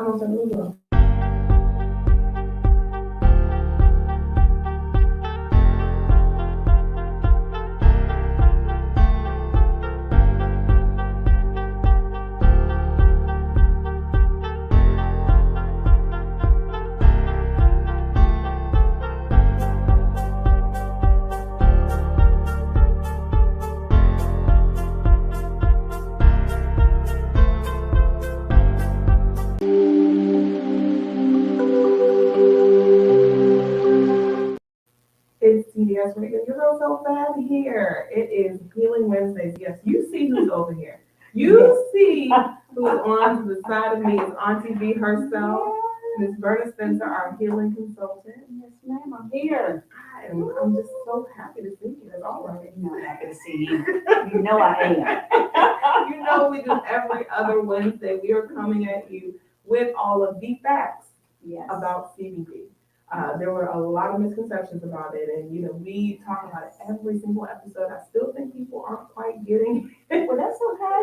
don't say Lulu. It's CBS Radio. You feel so bad here. It is Healing Wednesdays. Yes, you see who's over here. You see who's on to the side of me is Auntie B herself, Miss Varnar Spencer, our healing consultant. Yes, ma'am, I'm here. I'm just so happy to see you as always. I'm happy to see you. You know I am. You know we do every other Wednesday. We are coming at you with all of the facts about CBD. There were a lot of misconceptions about it, and we talk about it every single episode. I still think people aren't quite getting it. Well, that's okay.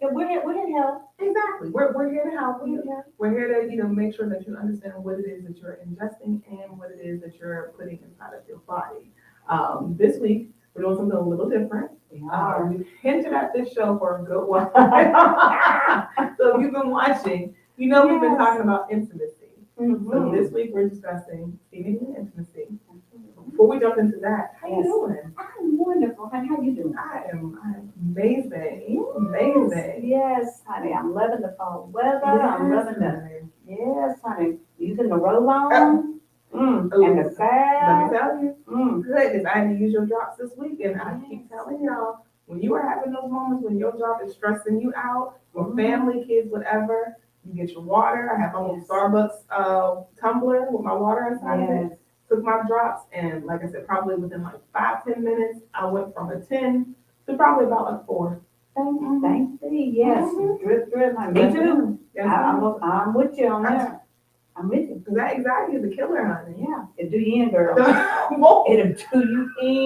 We're here to help. Exactly. We're here to help you. We're here to make sure that you understand what it is that you're ingesting and what it is that you're putting inside of your body. This week we're doing something a little different. We've hinted at this show for a good while. So if you've been watching, we've been talking about intimacy. Mm-hmm. So this week we're discussing CBD and intimacy. Before we jump into that, how you doing? I'm wonderful. Honey, how you doing? I'm amazing. Amazing. Yes, honey. I'm loving the fall weather. I'm loving the honey. Using the roll-on. And the salve. Let me tell you, goodness, I had to use your drops this week, and I keep telling y'all, when you are having those moments when your drop is stressing you out, or family, kids, whatever, you get your water. I have my little Starbucks tumbler with my water inside of it. Took my drops, and like I said, probably within like 5-10 minutes, I went from a 10 to probably about a 4. Thank you. Yes. Drip. Me too. Yes, I'm with you on that. I'm with you. Because that anxiety is a killer, honey. Yeah. It'll do you in, girl. It'll do you in.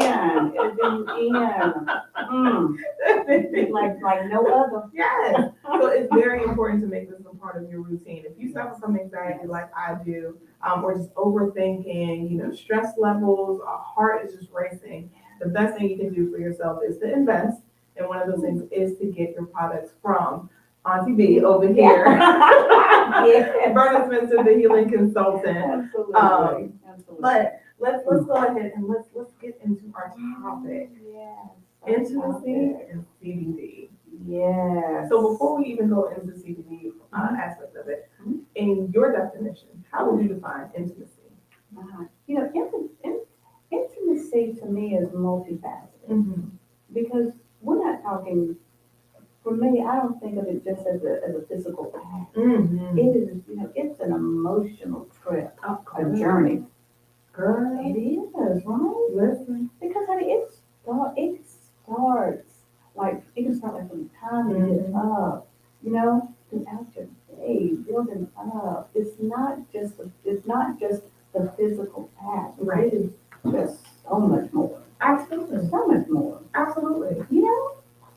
Like no other. Yes. So it's very important to make this a part of your routine. If you suffer from anxiety like I do, or just overthinking, stress levels, our heart is just racing, the best thing you can do for yourself is to invest. And one of those things is to get your products from Auntie B over here. Varnar Spencer, the healing consultant. Absolutely. But let's go ahead and let's get into our topic. Intimacy and CBD. Yes. So before we even go into the CBD aspect of it, in your definition, how would you define intimacy? Intimacy to me is multifaceted because we're not talking. For me, I don't think of it just as a physical act. It is, it's an emotional trip, a journey. Girl, it is, right? Listen, because honey, it starts like it can start like from the time you get up, throughout your day, building up. It's not just the physical act. Right. It is just so much more. Absolutely. So much more. Absolutely.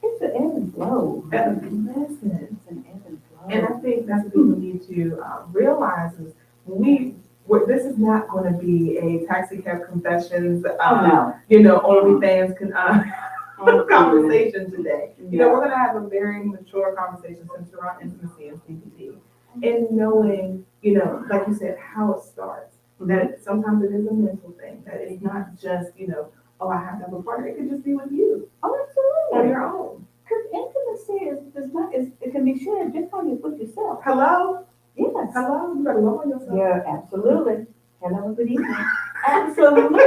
It's an ebb and flow. Listen. It's an ebb and flow. And I think that's what people need to realize is this is not going to be a taxi cab confessions, OnlyFans conversation today. We're going to have a very mature conversation centered around intimacy and CBD. And knowing, like you said, how it starts. That sometimes it is a mental thing. That it's not just, I have to have a partner. It could just be with you. Oh, absolutely. On your own. Because intimacy it can be shared just on with yourself. Hello? Yes. Hello? You better love yourself. Yeah, absolutely. Hello, good evening. Absolutely.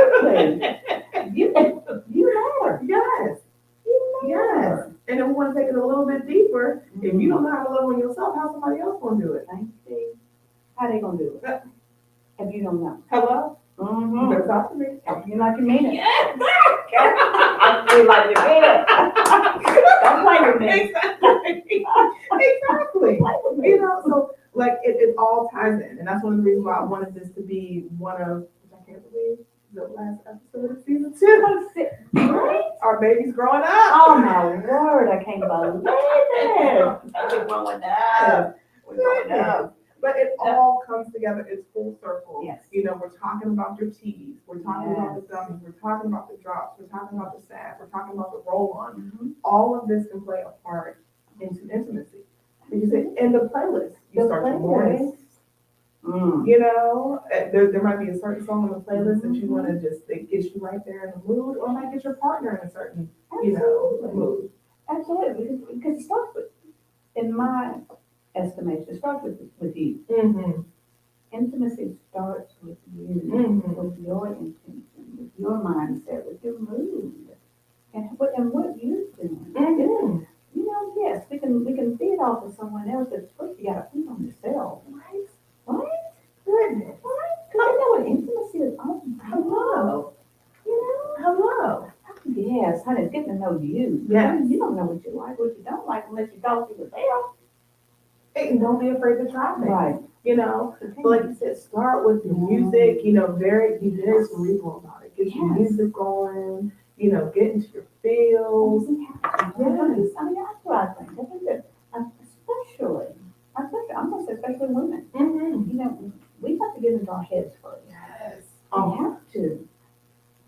You matter. Yes. You matter. Yes. And then we want to take it a little bit deeper. If you don't know how to love on yourself, how's somebody else going to do it? Thank you. How they going to do it? If you don't know. Hello? You better talk to me. You like you mean it. Yes. I feel like you mean it. Don't play with me. Exactly. So like it all ties in. And that's one of the reasons why I wanted this to be one of, which I can't believe, the last episode of season 2. Right? Our baby's growing up. Oh my word, I can't believe it. We're growing up. But But it all comes together. It's full circle. Yes. You know, we're talking about your teas. We're talking about the Yes. gummies. We're talking about the drops. We're talking about the salve. We're talking about the roll-on. Mhm. All of this can play a part into intimacy. Because in the playlist, you start your morning. Mm. You know, there might be a certain song on the playlist that you want to just, it gets you right there in the mood, or it might get your partner in a certain, you know, mood. Absolutely, because it starts with, in my estimation, it starts with you. Mm-hmm. Intimacy starts with you, Mhm. with your intention, with your mindset, with your mood, and what you're doing. Mm-hmm. You know, yes, we can feed off of someone else, but first you gotta feed on yourself. Right? Right? Goodness. Right? Because you know what intimacy is all about. Hello. You Hello. know? Yes, honey, it's getting to know you. Yes. You don't know what you like, what you don't like unless you talk to yourself. And don't be afraid to try things. Right. You know, but like you said, start with your music, you know, be very cerebral about it. Get your music going, you know, get into your feels. Yes. I mean, that's what I think. I think that especially, I'm gonna say especially women, Mm-hmm. you know, we have to get into our heads first. Yes. We have to.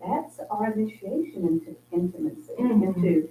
That's our initiation into intimacy, Mhm.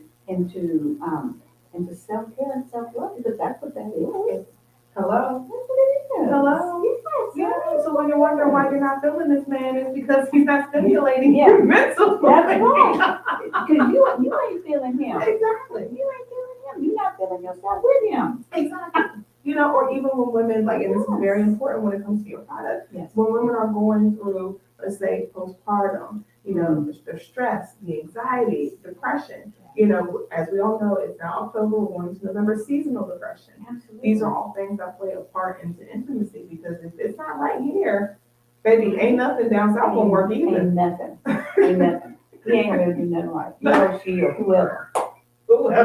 into self-care and self-love, because that's what that is. Hello. That's what it is. Hello. Yes. Yeah, so when you're wondering why you're not feeling this man, it's because he's not stimulating Yeah. your mental. That's right. Because you ain't feeling him. Exactly. You ain't feeling him. You're not feeling yourself with him. Exactly. You know, or even when women, like, and this is very important when it comes to your product, Yes. when women are going through, let's say, postpartum, you know, the stress, the anxiety, depression, you know, as we all know, it's now October, we're going into November, seasonal depression. Absolutely. These are all things that play a part into intimacy, because if it's not right here, baby, ain't nothing down south gonna work either. Ain't nothing. Ain't nothing. He ain't gonna do nothing right. He or she or whoever.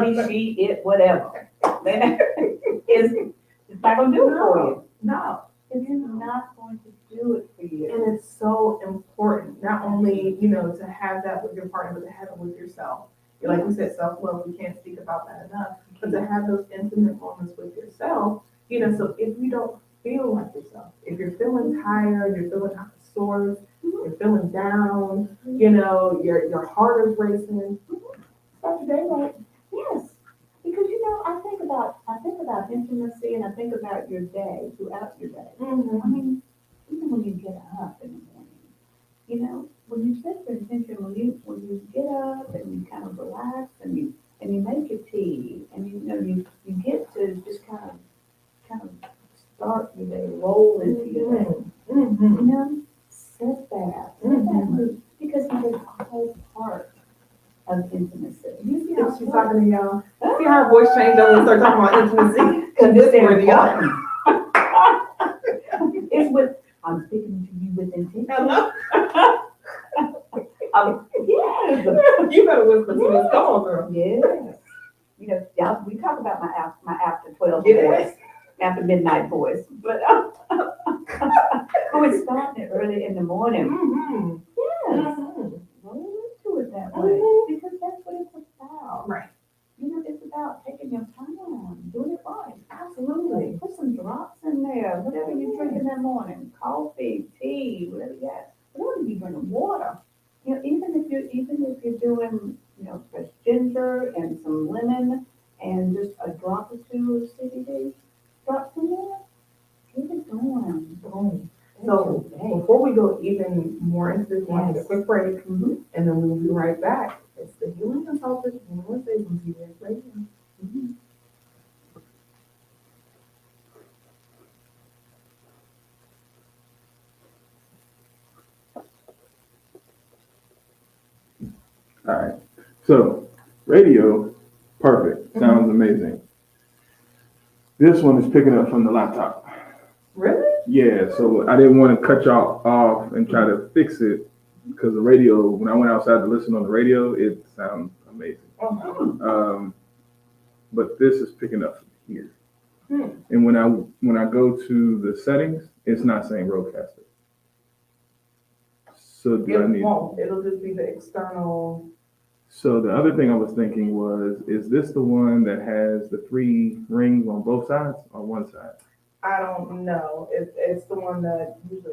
He, she, it, whatever. It's not gonna do it for you. No. It's not going to do it for you. And it's so important, not only, you know, to have that with your partner, but to have it with yourself. Like we said, self-love, we can't speak about that enough, but to have those intimate moments with yourself, you know, so if you don't feel like yourself, if you're feeling tired, you're feeling out of sorts, you're feeling down, you know, your heart is racing, start your day right. Yes, because you know, I think about intimacy, and I think about your day, throughout your day. Mm-hmm. I mean, even when you get up in the morning, you know, when you set your intention, when you get up and you kind of relax and you make your tea, and you know you get to just kind of start your day, roll into your day. Mm-hmm. You know, set that mood, because it is all part of intimacy. You see how She's talking to y'all. See how her voice changed up when we start talking about intimacy? Because this is where the important. It's with, I'm speaking to you with intention. Hello? Yes. You better whisper to us. Come on, girl. Yes. You know, y'all, we talk about my after 12 Yes. voice, after midnight voice, but we're starting it early in the morning. Mm-hmm. Yes. Mm-hmm. Roll into it that way, because that's what it's about. Right. You know, it's about taking your time, doing it right. Absolutely. Put some drops in there, whatever you drink in the morning, coffee, tea, whatever you got, whatever you drink, water. You know, even if you're doing, you know, fresh ginger and some lemon and just a drop or two of CBD, drop some there, keep it going. Boom. So before we go even more into this, we'll take a quick break, and then we'll be right back. It's the Healing Consultant Wednesdays on CBS Radio. Mm-hmm. All right. So, radio, perfect. Sounds amazing. This one is picking up from the laptop. Really? Yeah, so I didn't want to cut y'all off and try to fix it, because the radio, when I went outside to listen on the radio, it sounds amazing. But this is picking up from here. And when I go to the settings, it's not saying Rodecaster. So do I need? Won't. It'll just be the external. So the other thing I was thinking was, is this the one that has the 3 rings on both sides or one side? I don't know. It's the one that usually.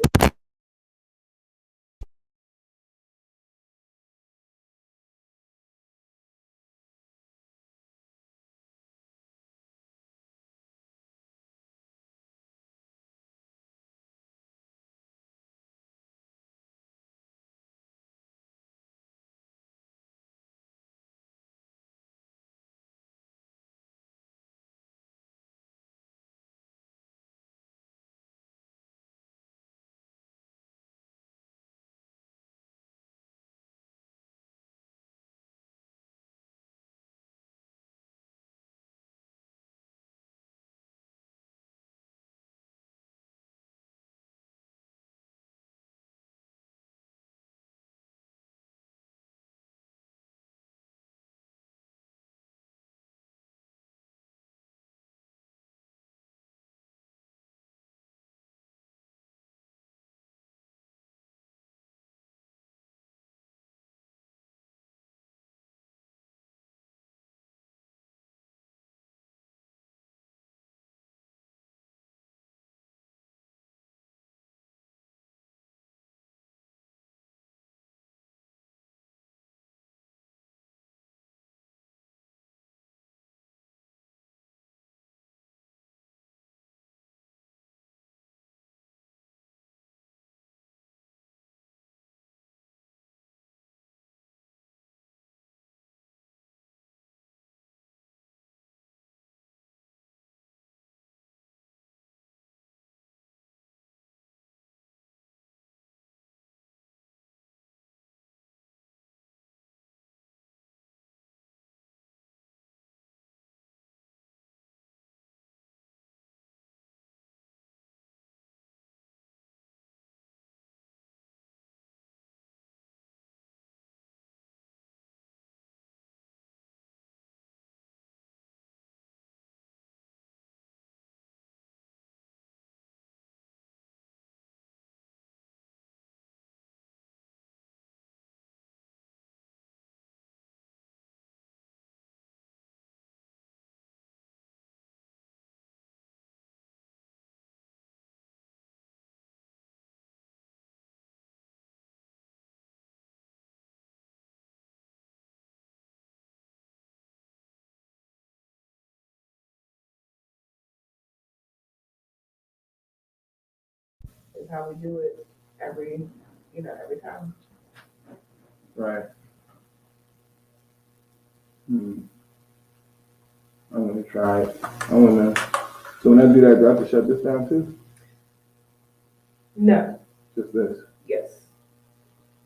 Is how we do it every time. Right. I'm gonna try it. So when I do that, do I have to shut this down too? No, Just this? yes.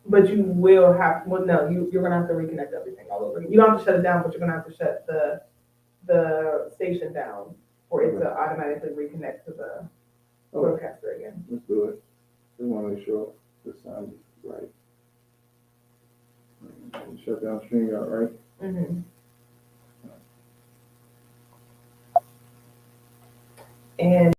But you will have, well, no, you're gonna have to reconnect everything all over. You don't have to shut it down, but you're gonna have to shut the station down for it to automatically reconnect to the broadcaster again. Let's do it. Just wanna make sure the sound is right. Shut down StreamYard, right? Mm-hmm. And